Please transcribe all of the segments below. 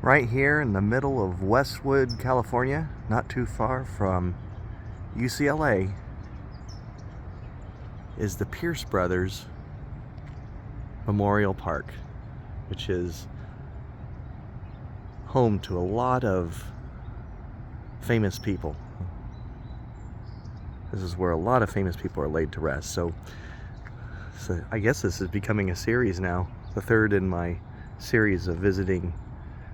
Right here in the middle of Westwood, California, not too far from UCLA, is the Pierce Brothers Memorial Park, which is home to a lot of famous people. This is where a lot of famous people are laid to rest. So I guess this is becoming a series now, the third in my series of visiting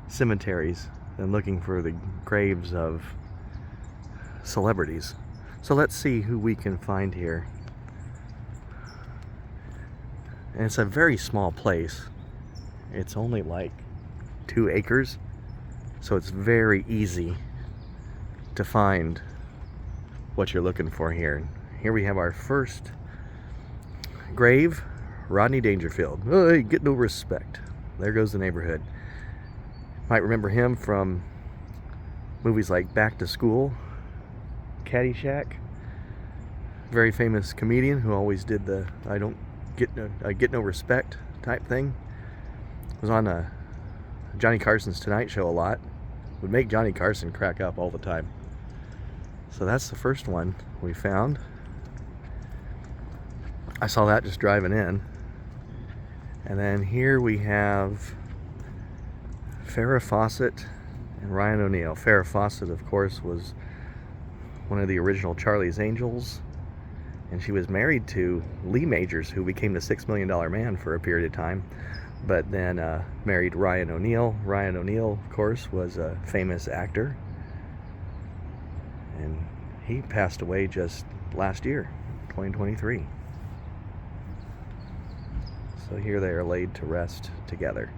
cemeteries and looking for the graves of celebrities. So let's see who we can find here. And it's a very small place. It's only like 2 acres, so it's very easy to find what you're looking for here. Here we have our first grave, Rodney Dangerfield. Oh, hey, get no respect. There goes the neighborhood. Might remember him from movies like Back to School, Caddyshack. Very famous comedian who always did the I get no respect type thing. Was on Johnny Carson's Tonight Show a lot. Would make Johnny Carson crack up all the time. So that's the first one we found. I saw that just driving in. And then here we have Farrah Fawcett and Ryan O'Neal. Farrah Fawcett, of course, was one of the original Charlie's Angels, and she was married to Lee Majors, who became the $6 Million Man for a period of time, but then married Ryan O'Neal. Ryan O'Neal, of course, was a famous actor, and he passed away just last year, 2023. So here they are laid to rest together.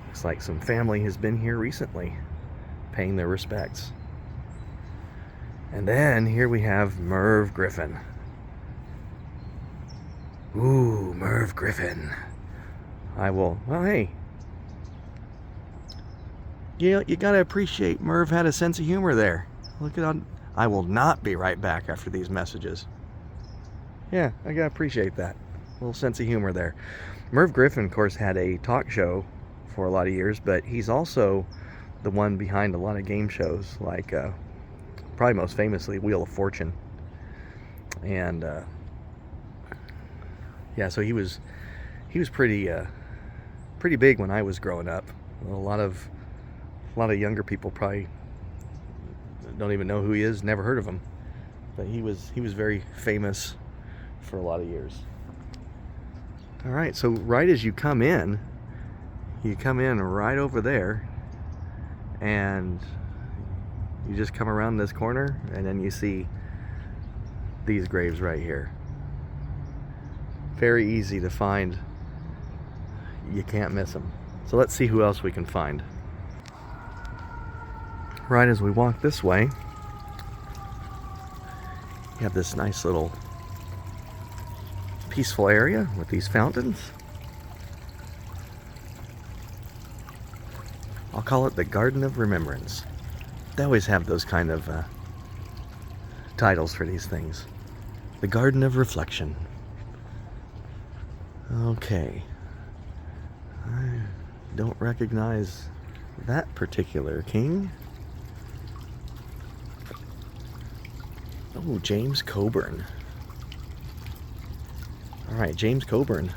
Looks like some family has been here recently, paying their respects. And then here we have Merv Griffin. Ooh, Merv Griffin. Well, hey. You gotta appreciate Merv had a sense of humor there. Look at on. I will not be right back after these messages. Yeah, I gotta appreciate that. A little sense of humor there. Merv Griffin, of course, had a talk show for a lot of years, but he's also the one behind a lot of game shows, like probably most famously Wheel of Fortune. And yeah, so he was pretty big when I was growing up. A lot of younger people probably don't even know who he is, never heard of him, but he was very famous for a lot of years. All right, so right as you come in right over there, and you just come around this corner, and then you see these graves right here. Very easy to find. You can't miss them. So let's see who else we can find. Right as we walk this way, you have this nice little peaceful area with these fountains. I'll call it the Garden of Remembrance. They always have those kind of titles for these things. The Garden of Reflection. Okay. I don't recognize that particular king. Oh, James Coburn. All right, James Coburn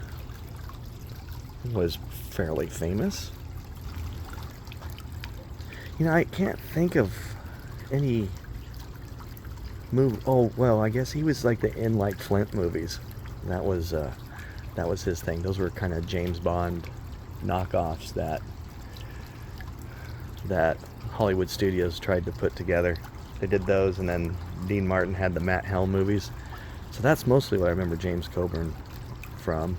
was fairly famous. You know, I can't think of any movie. Oh, well, I guess he was like the In Like Flint movies. That was his thing. Those were kind of James Bond knockoffs that Hollywood studios tried to put together. They did those, and then Dean Martin had the Matt Helm movies. So that's mostly what I remember James Coburn from,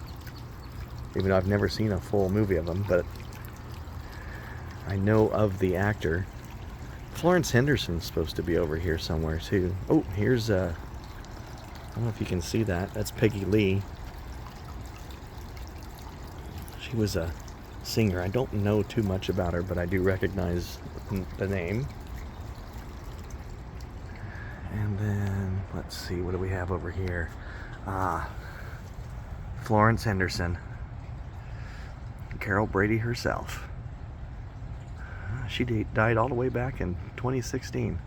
even though I've never seen a full movie of him, but I know of the actor. Florence Henderson's supposed to be over here somewhere too. Oh, here's I don't know if you can see that. That's Peggy Lee. She was a singer. I don't know too much about her, but I do recognize the name. And then, let's see, what do we have over here? Florence Henderson. Carol Brady herself. She died all the way back in 2016.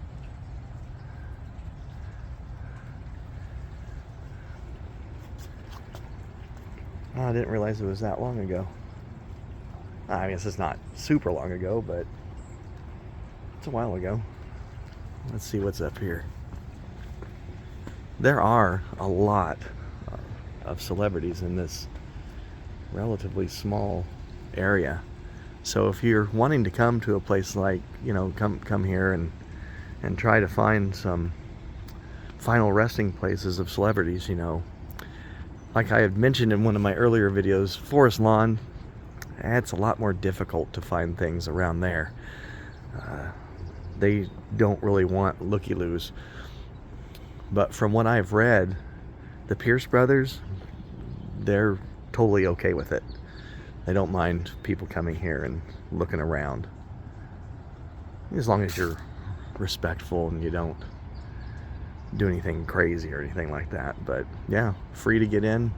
Oh, I didn't realize it was that long ago. I guess it's not super long ago, but it's a while ago. Let's see what's up here. There are a lot of celebrities in this relatively small area. So if you're wanting to come to a place like, come here and try to find some final resting places of celebrities, like I had mentioned in one of my earlier videos, Forest Lawn, it's a lot more difficult to find things around there. They don't really want looky-loos. But from what I've read, the Pierce brothers, they're totally okay with it. They don't mind people coming here and looking around. As long as you're respectful and you don't do anything crazy or anything like that. But yeah, free to get in.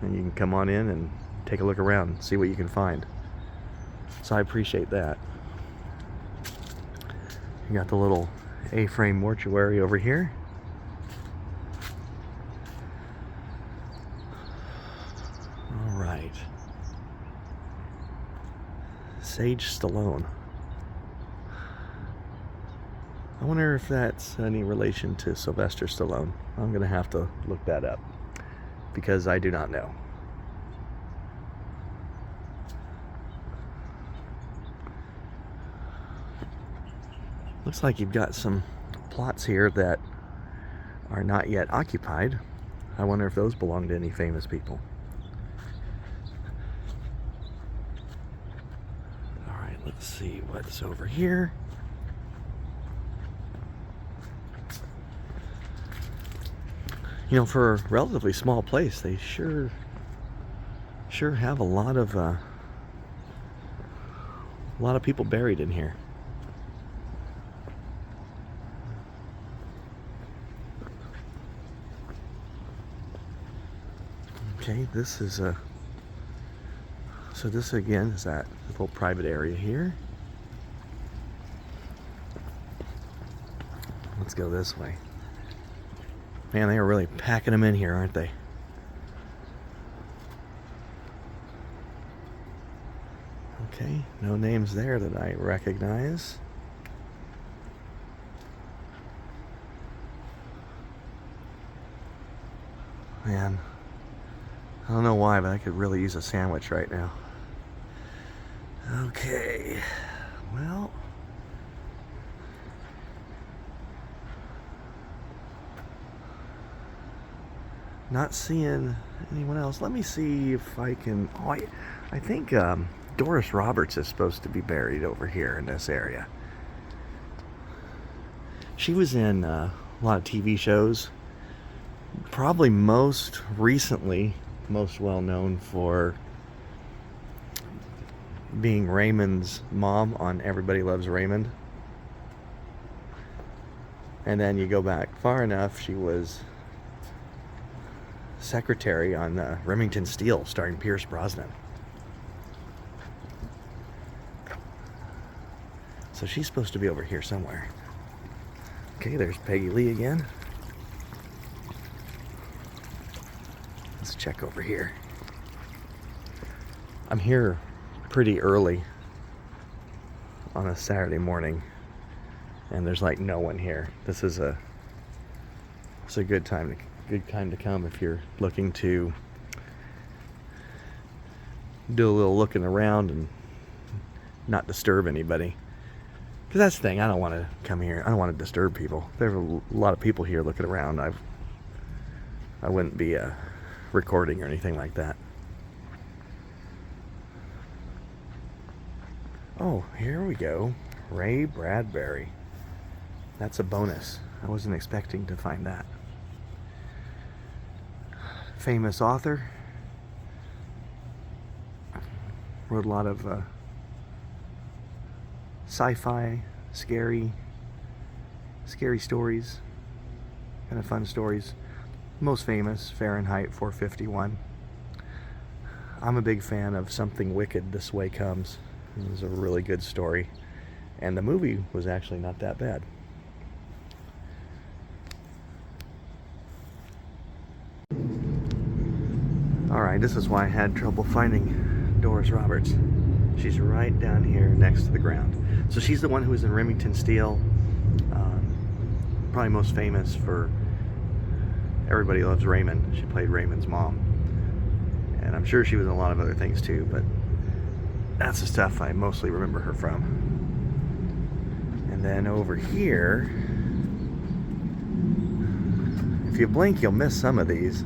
And you can come on in and take a look around and see what you can find. So I appreciate that. You got the little A-frame mortuary over here. All right. Sage Stallone. I wonder if that's any relation to Sylvester Stallone. I'm gonna have to look that up because I do not know. Looks like you've got some plots here that are not yet occupied. I wonder if those belong to any famous people. All right, let's see what's over here. For a relatively small place, they sure have a lot of people buried in here. Okay, this is so this again is that little private area here. Let's go this way. Man, they are really packing them in here, aren't they? Okay, no names there that I recognize. Man, I don't know why, but I could really use a sandwich right now. Okay, well, not seeing anyone else. Let me see if I can. Oh, I think Doris Roberts is supposed to be buried over here in this area. She was in a lot of TV shows. Probably most recently, most well known for being Raymond's mom on Everybody Loves Raymond. And then you go back far enough, she was secretary on Remington Steele, starring Pierce Brosnan. So she's supposed to be over here somewhere. Okay, there's Peggy Lee again. Let's check over here. I'm here pretty early on a Saturday morning, and there's like no one here. It's a good time to come if you're looking to do a little looking around and not disturb anybody. Because that's the thing, I don't want to come here. I don't want to disturb people. There's a lot of people here looking around. I wouldn't be recording or anything like that. Oh, here we go. Ray Bradbury. That's a bonus. I wasn't expecting to find that. Famous author. Wrote a lot of sci-fi, scary stories, kind of fun stories. Most famous, Fahrenheit 451. I'm a big fan of Something Wicked This Way Comes. It was a really good story. And the movie was actually not that bad. Alright, this is why I had trouble finding Doris Roberts. She's right down here next to the ground. So she's the one who was in Remington Steele. Probably most famous for Everybody Loves Raymond. She played Raymond's mom. And I'm sure she was in a lot of other things too, but that's the stuff I mostly remember her from. And then over here, if you blink, you'll miss some of these.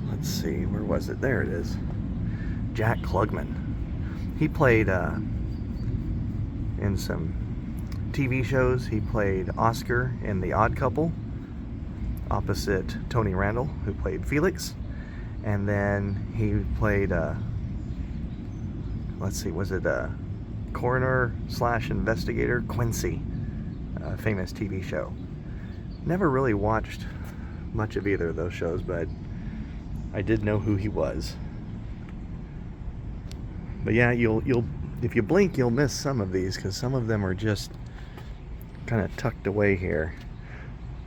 Let's see, where was it? There it is. Jack Klugman. He played in some TV shows. He played Oscar in The Odd Couple, opposite Tony Randall, who played Felix. And then he played, let's see, was it coroner/investigator Quincy, a famous TV show. Never really watched much of either of those shows, but I did know who he was. But yeah, you'll if you blink, you'll miss some of these, because some of them are just kind of tucked away here.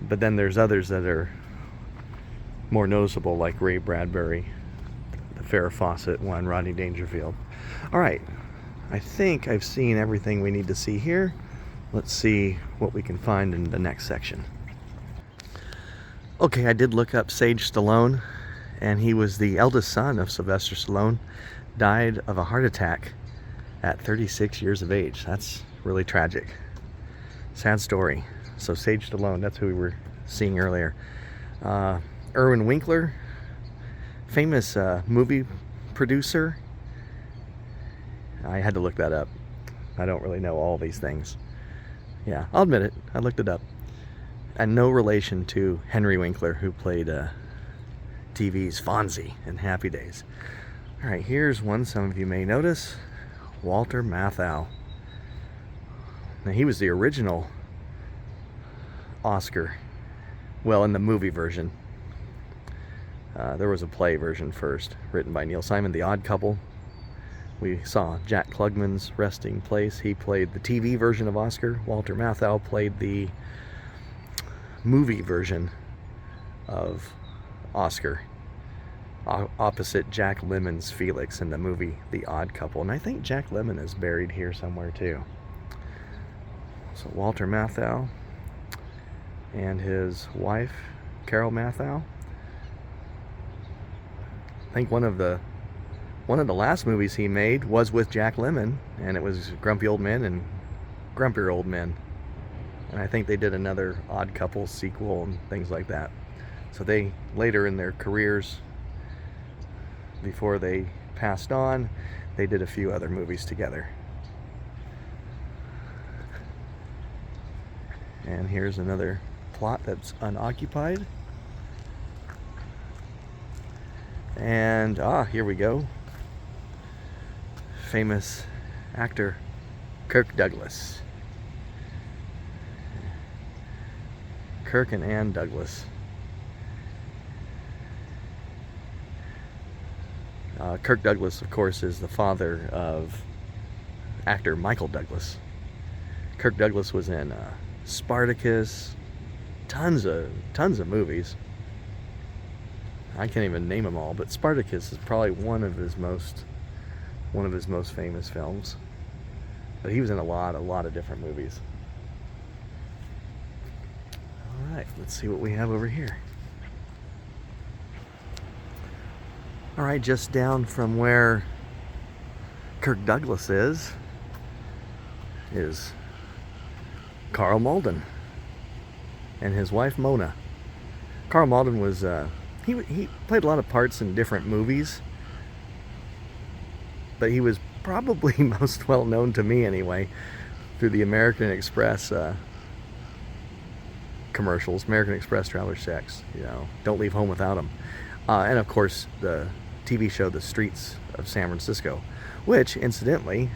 But then there's others that are more noticeable, like Ray Bradbury, the Farrah Fawcett one, Rodney Dangerfield. All right, I think I've seen everything we need to see here. Let's see what we can find in the next section. Okay, I did look up Sage Stallone, and he was the eldest son of Sylvester Stallone. Died of a heart attack at 36 years of age. That's really tragic. Sad story. So Sage Stallone, that's who we were seeing earlier. Irwin Winkler, famous movie producer. I had to look that up. I don't really know all these things. Yeah, I'll admit it. I looked it up. And no relation to Henry Winkler, who played TV's Fonzie in Happy Days. All right, here's one some of you may notice. Walter Matthau. Now, he was the original Oscar. Well, in the movie version. There was a play version first, written by Neil Simon, The Odd Couple. We saw Jack Klugman's resting place. He played the TV version of Oscar. Walter Matthau played the movie version of Oscar, opposite Jack Lemmon's Felix in the movie The Odd Couple. And I think Jack Lemmon is buried here somewhere too. So Walter Matthau and his wife, Carol Matthau. I think one of the last movies he made was with Jack Lemmon, and it was Grumpy Old Men and Grumpier Old Men. And I think they did another Odd Couple sequel and things like that. So they, later in their careers, before they passed on, they did a few other movies together. And here's another plot that's unoccupied. And here we go. Famous actor Kirk Douglas. Kirk and Ann Douglas. Kirk Douglas, of course, is the father of actor Michael Douglas. Kirk Douglas was in Spartacus, tons of movies. I can't even name them all, but Spartacus is probably one of his most famous films. But he was in a lot of different movies. All right, let's see what we have over here. All right, just down from where Kirk Douglas is Carl Malden and his wife Mona. Carl Malden was he played a lot of parts in different movies, but he was probably most well known to me anyway through the American Express commercials. American Express Traveler's Checks, Don't Leave Home Without Them, and of course the TV show The Streets of San Francisco, which incidentally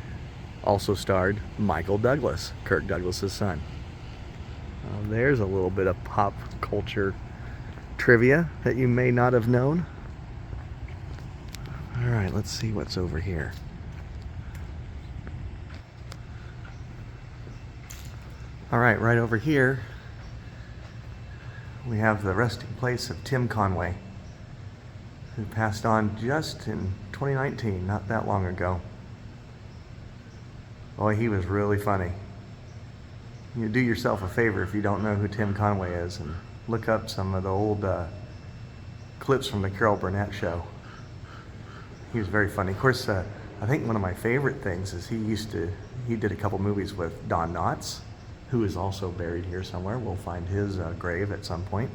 also starred Michael Douglas, Kirk Douglas's son. There's a little bit of pop culture trivia that you may not have known. Alright, let's see what's over here. Alright, right over here we have the resting place of Tim Conway, who passed on just in 2019, not that long ago. Boy, he was really funny. You do yourself a favor if you don't know who Tim Conway is and look up some of the old clips from the Carol Burnett show. He was very funny. Of course, I think one of my favorite things is he did a couple movies with Don Knotts, who is also buried here somewhere. We'll find his grave at some point.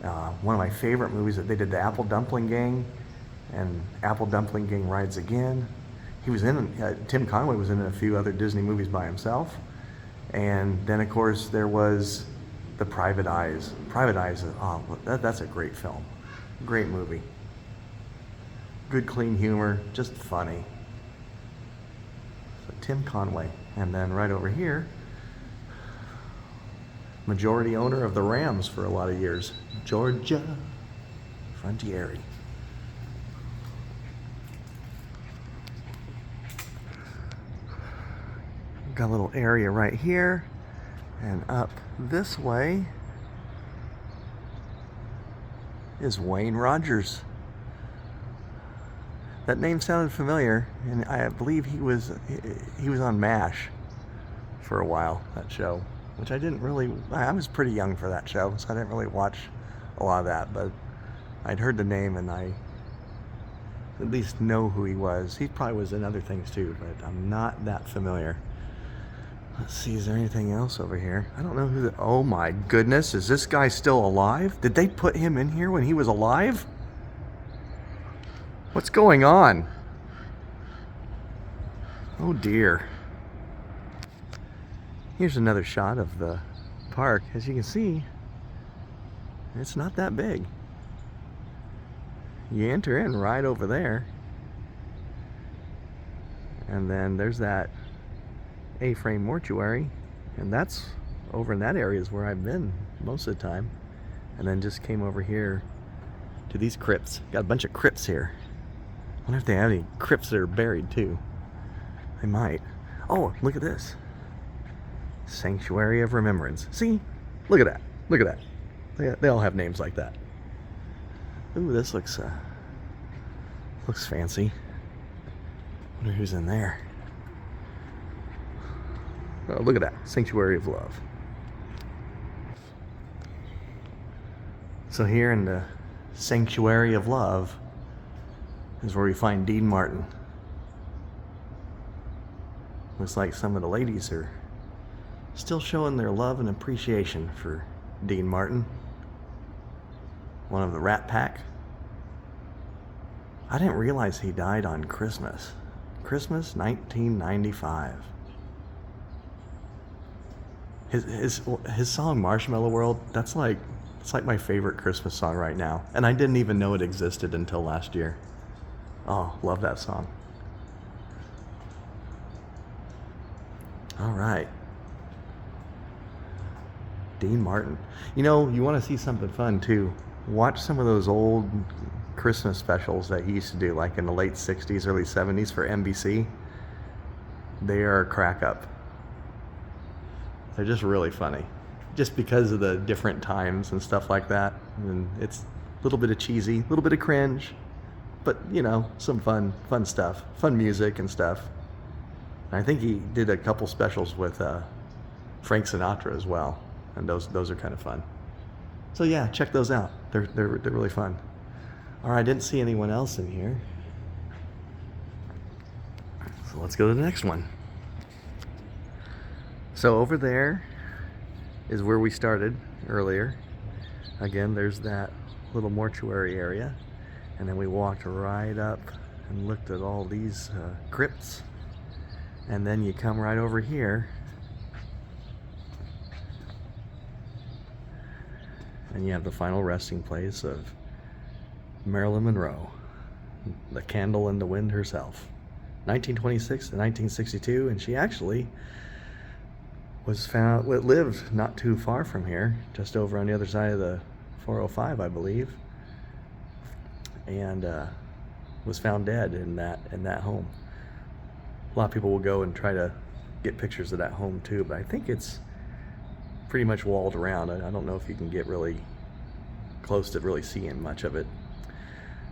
One of my favorite movies that they did, the Apple Dumpling Gang and Apple Dumpling Gang Rides Again. He was in, Tim Conway was in a few other Disney movies by himself. And then of course there was The Private Eyes. Private Eyes, that's a great film. Great movie. Good clean humor, just funny. So Tim Conway. And then right over here, majority owner of the Rams for a lot of years, Georgia Frontiere. Got a little area right here, and up this way is Wayne Rogers. That name sounded familiar, and I believe he was on MASH for a while, that show, which I was pretty young for that show, so I didn't really watch a lot of that, but I'd heard the name and I at least know who he was. He probably was in other things too, but I'm not that familiar. Let's see, is there anything else over here? I don't know who oh my goodness, is this guy still alive? Did they put him in here when he was alive? What's going on? Oh dear. Here's another shot of the park. As you can see, it's not that big. You enter in right over there, and then there's that A-frame mortuary, and that's over in that area is where I've been most of the time. And then just came over here to these crypts. Got a bunch of crypts here. I wonder if they have any crypts that are buried too. They might. Oh, look at this. Sanctuary of Remembrance. See? Look at that. Look at that. They all have names like that. Ooh, this looks fancy. Wonder who's in there. Oh, look at that. Sanctuary of Love. So here in the Sanctuary of Love is where we find Dean Martin. Looks like some of the ladies are still showing their love and appreciation for Dean Martin, one of the Rat Pack. I didn't realize he died on Christmas. Christmas 1995. His song Marshmallow World, it's like my favorite Christmas song right now. And I didn't even know it existed until last year. Oh, love that song. All right. Dean Martin. You know, you want to see something fun too. Watch some of those old Christmas specials that he used to do, like in the late 60s, early 70s for NBC. They are a crack up. They're just really funny. Just because of the different times and stuff like that. And it's a little bit of cheesy, a little bit of cringe, but you know, some fun stuff, fun music and stuff. And I think he did a couple specials with Frank Sinatra as well, and those are kind of fun. So yeah, check those out. They're really fun. All right, I didn't see anyone else in here, so let's go to the next one. So over there is where we started earlier. Again, there's that little mortuary area, and then we walked right up and looked at all these crypts, and then you come right over here and you have the final resting place of Marilyn Monroe, the candle in the wind herself. 1926 to 1962, and she actually lived not too far from here, just over on the other side of the 405, I believe. And was found dead in that home. A lot of people will go and try to get pictures of that home too, but I think it's pretty much walled around. I don't know if you can get really close to really seeing much of it.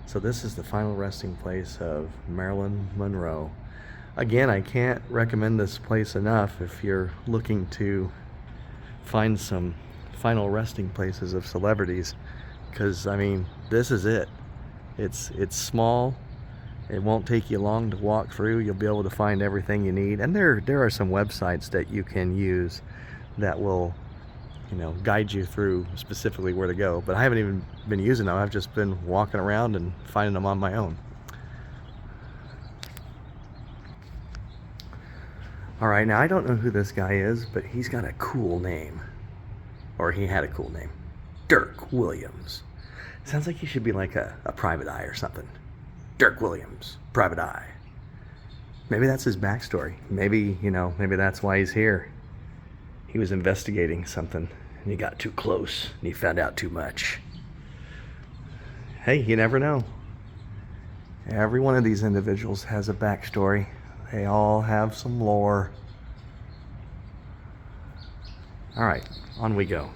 So this is the final resting place of Marilyn Monroe. Again, I can't recommend this place enough if you're looking to find some final resting places of celebrities, because I mean, this is it. It's small. It won't take you long to walk through. You'll be able to find everything you need, and there are some websites that you can use that will, you know, guide you through specifically where to go. But I haven't even been using them. I've just been walking around and finding them on my own. All right, now I don't know who this guy is, but he's got a cool name. Or he had a cool name. Dirk Williams. Sounds like he should be like a private eye or something. Dirk Williams, private eye. Maybe that's his backstory. Maybe, you know, maybe that's why he's here. He was investigating something and he got too close and he found out too much. Hey, you never know. Every one of these individuals has a backstory. They all have some lore. All right, on we go.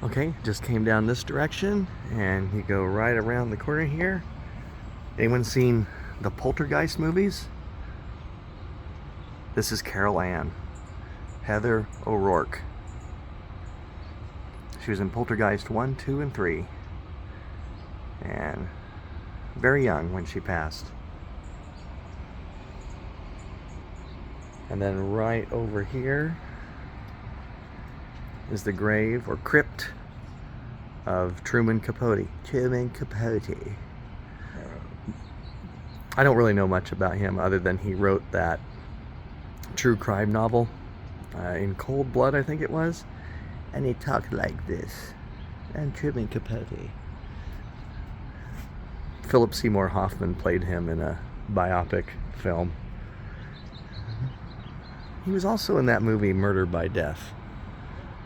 Okay, just came down this direction and you go right around the corner here. Anyone seen the Poltergeist movies? This is Carol Ann, Heather O'Rourke. She was in Poltergeist 1, 2, and 3. And very young when she passed. And then right over here is the grave or crypt of Truman Capote. Truman Capote. I don't really know much about him other than he wrote that true crime novel, In Cold Blood, I think it was. And he talked like this. I'm Truman Capote. Philip Seymour Hoffman played him in a biopic film. He was also in that movie Murder by Death,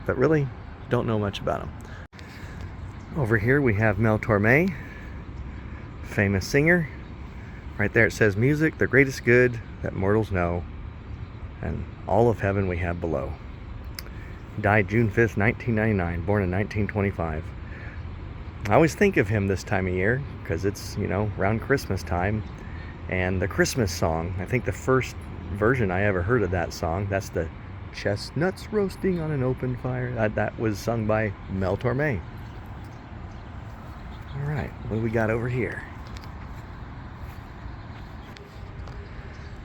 but really don't know much about him. Over here we have Mel Torme, famous singer. Right there it says, music, the greatest good that mortals know, and all of heaven we have below. Died June 5th, 1999, born in 1925. I always think of him this time of year because it's, you know, around Christmas time, and the Christmas song, I think the first version I ever heard of that song, that's the chestnuts roasting on an open fire, that was sung by Mel Torme. All right, what do we got over here?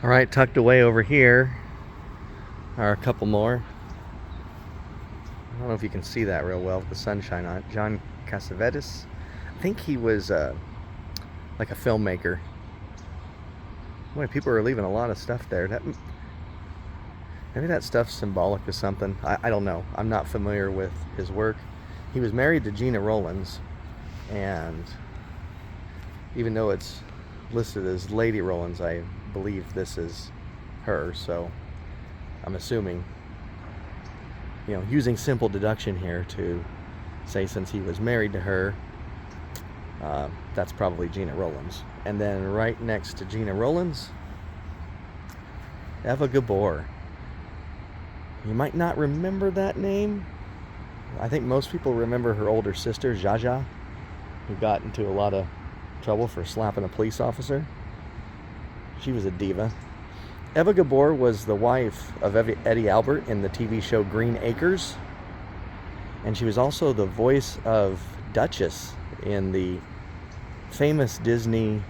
All right, tucked away over here are a couple more. I don't know if you can see that real well with the sunshine on it. John Cassavetes. I think he was like a filmmaker. Boy, people are leaving a lot of stuff there. Maybe that stuff's symbolic of something. I don't know. I'm not familiar with his work. He was married to Gina Rowlands, and even though it's listed as Lady Rowlands, I believe this is her, so I'm assuming, you know, using simple deduction here to say since he was married to her, that's probably Gina Rowlands. And then right next to Gina Rowlands, Eva Gabor. You might not remember that name. I think most people remember her older sister, Jaja, who got into a lot of trouble for slapping a police officer. She was a diva. Eva Gabor was the wife of Eddie Albert in the TV show Green Acres. And she was also the voice of Duchess in the famous Disney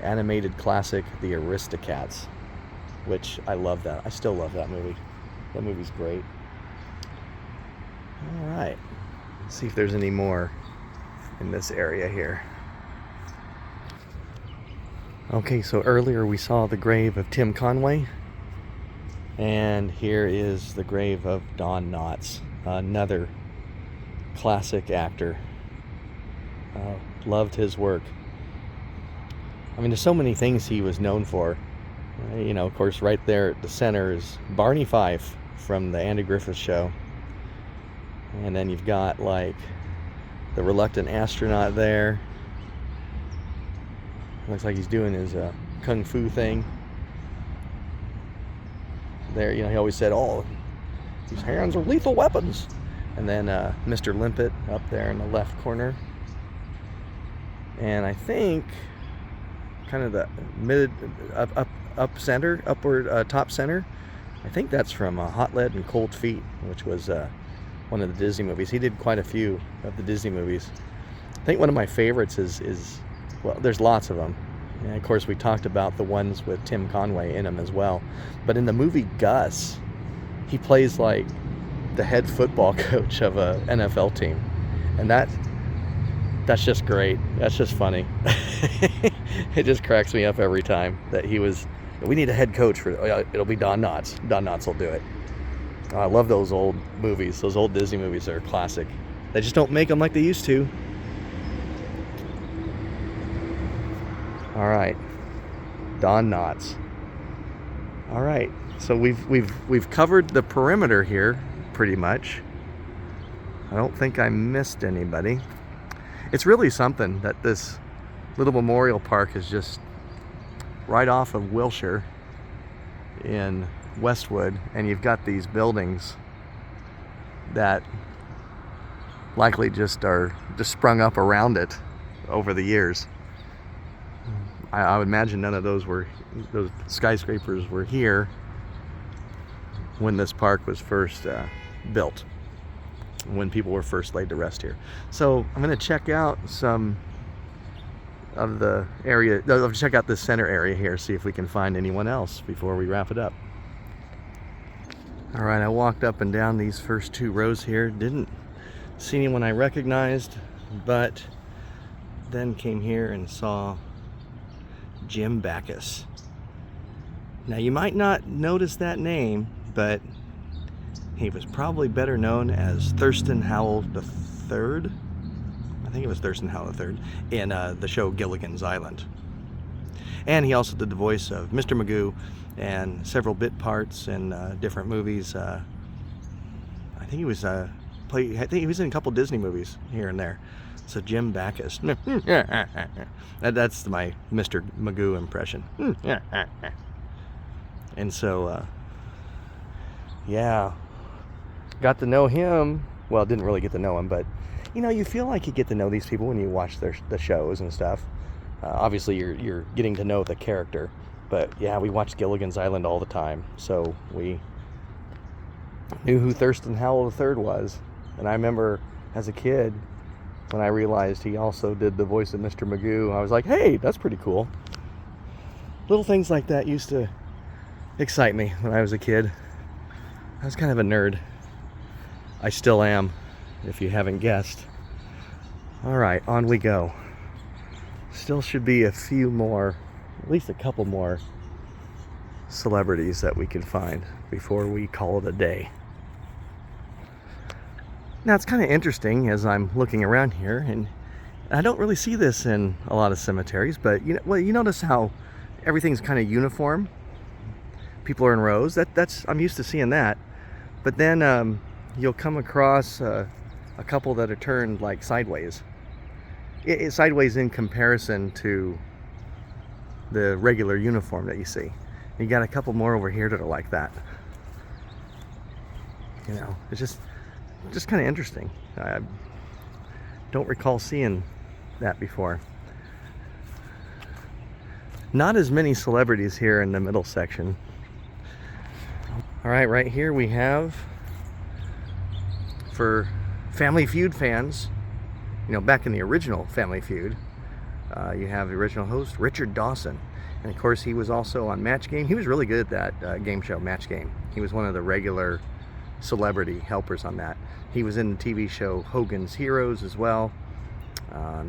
animated classic, The Aristocats, which I love that. I still love that movie. That movie's great. All right, let's see if there's any more in this area here. Okay, so earlier we saw the grave of Tim Conway, and here is the grave of Don Knotts, another classic actor. Loved his work. I mean, there's so many things he was known for. You know, of course, right there at the center is Barney Fife from the Andy Griffith Show. And then you've got, like, the reluctant astronaut there. Looks like he's doing his kung fu thing. There, he always said, "Oh, these hands are lethal weapons." And then Mr. Limpet up there in the left corner. And I think kind of the top center. I think that's from Hot Lead and Cold Feet, which was one of the Disney movies. He did quite a few of the Disney movies. I think one of my favorites is well, there's lots of them. And of course, we talked about the ones with Tim Conway in them as well. But in the movie Gus, he plays like the head football coach of a NFL team, and that's just great. That's just funny. It just cracks me up every time that we need a head coach for. It'll be Don Knotts. Don Knotts will do it. I love those old movies. Those old Disney movies are classic. They just don't make them like they used to. All right, Don Knotts. All right, so we've covered the perimeter here pretty much. I don't think I missed anybody. It's really something that this little memorial park is just right off of Wilshire in Westwood, and you've got these buildings that likely just sprung up around it over the years. I would imagine none of those skyscrapers were here when this park was first built, when people were first laid to rest here. So I'm going to check out some of the area. I'll check out this center area here, see if we can find anyone else before we wrap it up. All right, I walked up and down these first two rows here. Didn't see anyone I recognized, but then came here and saw Jim Backus. Now you might not notice that name, but he was probably better known as Thurston Howell III. I think it was Thurston Howell III in the show Gilligan's Island. And he also did the voice of Mr. Magoo and several bit parts in different movies. I think he was in a couple Disney movies here and there. So Jim Backus. That's my Mr. Magoo impression. And so, yeah, got to know him. Well, didn't really get to know him, but you feel like you get to know these people when you watch the shows and stuff. Obviously, you're getting to know the character, but yeah, we watched Gilligan's Island all the time, so we knew who Thurston Howell III was. And I remember as a kid, when I realized he also did the voice of Mr. Magoo, I was like, hey, that's pretty cool. Little things like that used to excite me when I was a kid. I was kind of a nerd. I still am, if you haven't guessed. All right, on we go. Still should be a few more, at least a couple more celebrities that we can find before we call it a day. Now it's kind of interesting as I'm looking around here, and I don't really see this in a lot of cemeteries, but you notice how everything's kind of uniform. People are in rows. I'm used to seeing that. But then you'll come across a couple that are turned like sideways. Sideways in comparison to the regular uniform that you see. You got a couple more over here that are like that. It's just kind of interesting. I don't recall seeing that before. Not as many celebrities here in the middle section. All right, right here we have, for Family Feud fans, back in the original Family Feud, you have the original host, Richard Dawson. And of course, he was also on Match Game. He was really good at that game show, Match Game. He was one of the regular celebrity helpers on that. He was in the TV show Hogan's Heroes as well.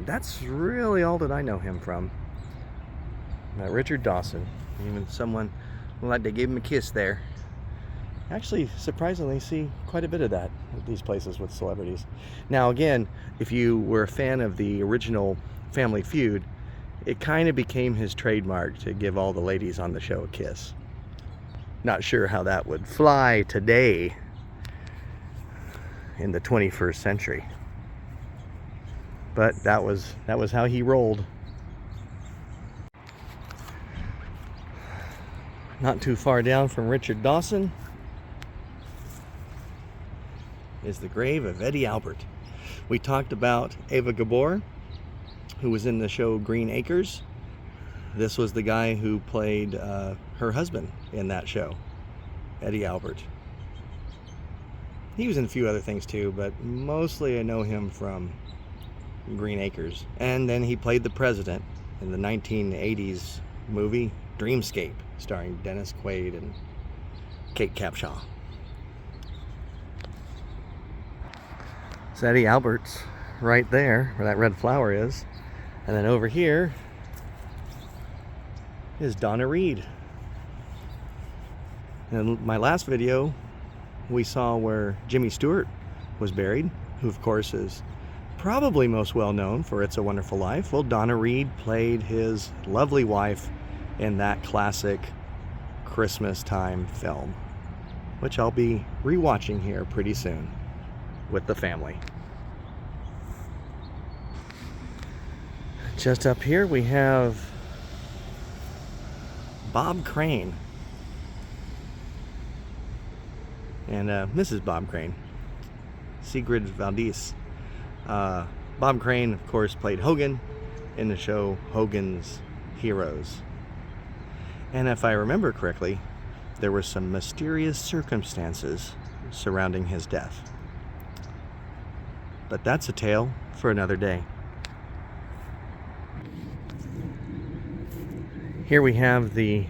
That's really all that I know him from. Richard Dawson. Even someone, like they gave him a kiss there. Actually, surprisingly, see quite a bit of that at these places with celebrities. Now again, if you were a fan of the original Family Feud, it kind of became his trademark to give all the ladies on the show a kiss. Not sure how that would fly today in the 21st century, but that was how he rolled. Not too far down from Richard Dawson is the grave of Eddie Albert. We talked about Ava Gabor, who was in the show Green Acres. This was the guy who played her husband in that show, Eddie Albert. He was in a few other things too, but mostly I know him from Green Acres. And then he played the president in the 1980s movie Dreamscape, starring Dennis Quaid and Kate Capshaw. So Eddie Albert's right there, where that red flower is. And then over here is Donna Reed. In my last video, we saw where Jimmy Stewart was buried, who of course is probably most well known for It's a Wonderful Life. Well, Donna Reed played his lovely wife in that classic Christmas time film, which I'll be rewatching here pretty soon with the family. Just up here we have Bob Crane and Mrs. Bob Crane, Sigrid Valdez. Bob Crane, of course, played Hogan in the show Hogan's Heroes. And if I remember correctly, there were some mysterious circumstances surrounding his death. But that's a tale for another day. Here we have the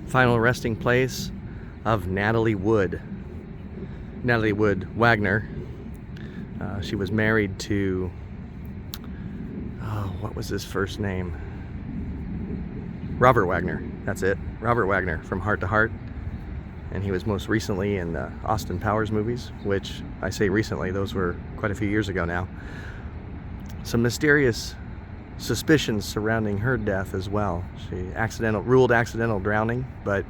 final resting place of Natalie Wood. Natalie Wood Wagner. She was married to, what was his first name? Robert Wagner. That's it. Robert Wagner from Heart to Heart. And he was most recently in the Austin Powers movies, which I say recently, those were quite a few years ago now. Some mysterious suspicions surrounding her death as well. She ruled accidental drowning, but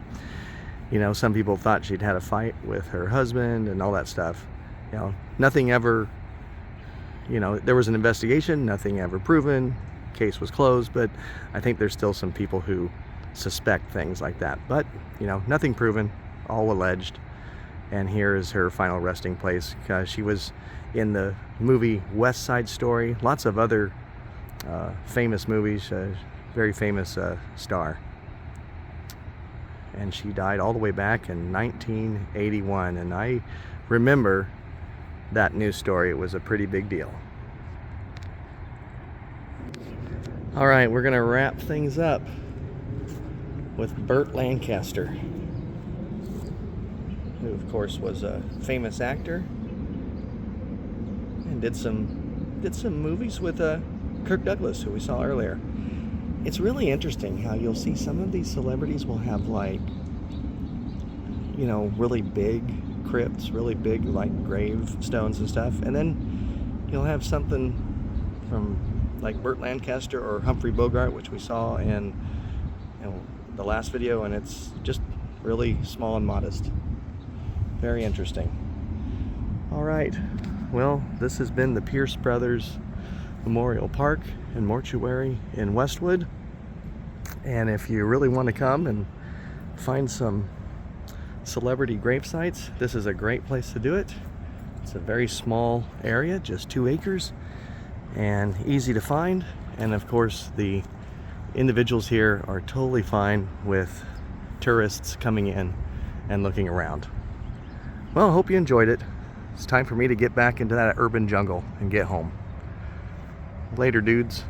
you know, some people thought she'd had a fight with her husband and all that stuff. You know, nothing ever, you know, there was an investigation, nothing ever proven, case was closed, but I think there's still some people who suspect things like that. But, you know, nothing proven, all alleged. And here is her final resting place. She was in the movie West Side Story, lots of other famous movies, very famous star. And she died all the way back in 1981. And I remember that news story. It was a pretty big deal. All right, we're gonna wrap things up with Burt Lancaster, who of course was a famous actor and did some movies with Kirk Douglas, who we saw earlier. It's really interesting how you'll see some of these celebrities will have, like, you know, really big crypts, really big like gravestones and stuff, and then you'll have something from like Burt Lancaster or Humphrey Bogart, which we saw in, you know, the last video, and it's just really small and modest. Very interesting. All right, well, this has been the Pierce Brothers Memorial Park and Mortuary in Westwood. And if you really want to come and find some celebrity grave sites, this is a great place to do it. It's a very small area, just 2 acres, and easy to find. And of course, the individuals here are totally fine with tourists coming in and looking around. Well, I hope you enjoyed it. It's time for me to get back into that urban jungle and get home. Later, dudes.